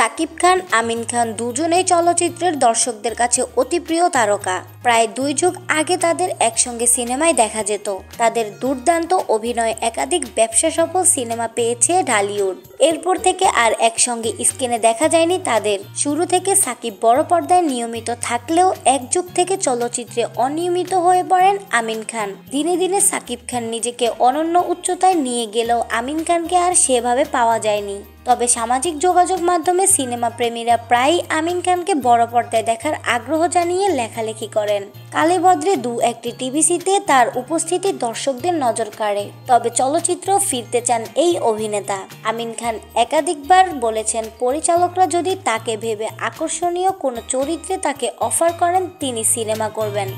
সাকিব খান, আমিন খান দুজনেই চলচ্চিত্রের দর্শকদের কাছে অতি প্রিয় তারকা। প্রায় 2 যুগ আগে তাদের একসঙ্গে সিনেমায় দেখা যেত। তাদের দুর্দান্ত অভিনয় একাধিক ব্যবসা সফল সিনেমা পেয়েছে ঢালিউড। এরপর থেকে আর একসঙ্গে স্ক্রিনে দেখা যায়নি তাদের। শুরু থেকে সাকিব বড় পর্দায় নিয়মিত থাকলেও এক যুগ থেকে চলচ্চিত্রে অনিয়মিত হয়ে পড়েন আমিন খান। দিনে দিনে সাকিব খান নিজেকে অনন্য উচ্চতায় নিয়ে গেলেও আমিন খানকে আর সেভাবে পাওয়া যায়নি। তবে সামাজিক যোগাযোগ মাধ্যমে সিনেমা প্রেমীরা প্রায়ই আমিন খানকে বড় পর্দায় দেখার আগ্রহ জানিয়ে লেখালেখি করেন। কালেবদ্রে 2-1টি টিভিসিতে তার উপস্থিতি দর্শকদের নজর কাড়ে। তবে চলচ্চিত্র ফিরতে চান এই অভিনেতা। আমিন খান একাধিকবার বলেছেন, পরিচালকরা যদি তাকে ভেবে আকর্ষণীয় কোনো চরিত্রে তাকে অফার করেন তিনি সিনেমা করবেন।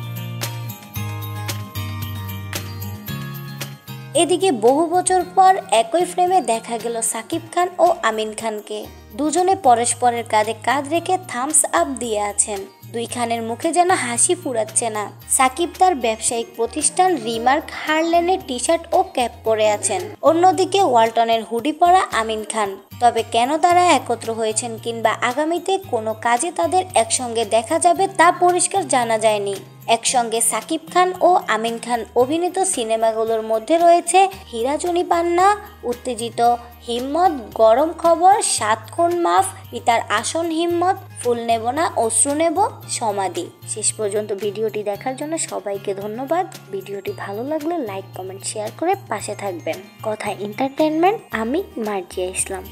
এদিকে বহু বছর পর একই ফ্রেমে দেখা গেল সাকিব খান ও আমিন খানকে। দুজনে পরস্পরের কাঁধে কাঁধ রেখে থামস আপ দিয়ে আছেন। দুই খানের মুখে যেন হাসি ফুরাচ্ছে না। সাকিব তার ব্যবসায়িক প্রতিষ্ঠান রিমার্ক হারলেনের টি শার্ট ও ক্যাপ পরে আছেন, অন্যদিকে ওয়ালটনের হুডি পরা আমিন খান। তবে কেন তারা একত্র হয়েছেন কিংবা আগামীতে কোনো কাজে তাদের একসঙ্গে দেখা যাবে তা পরিষ্কার জানা যায়নি। একসঙ্গে সাকিব খান ও আমিন খান অভিনীত সিনেমাগুলোর মধ্যে রয়েছে হীরা-জনি পান্না, উত্তেজিত, হিম্মত, গরম খবর, 7 খুন মাফ, পিতার আসন হিম্মত, ফুল নেব না অশ্রু নেব, সমাধি। শেষ পর্যন্ত ভিডিওটি দেখার জন্য সবাইকে ধন্যবাদ। ভিডিওটি ভালো লাগলে লাইক, কমেন্ট, শেয়ার করে পাশে থাকবেন। কথা এন্টারটেইনমেন্ট, আমি মার্জিয়া ইসলাম।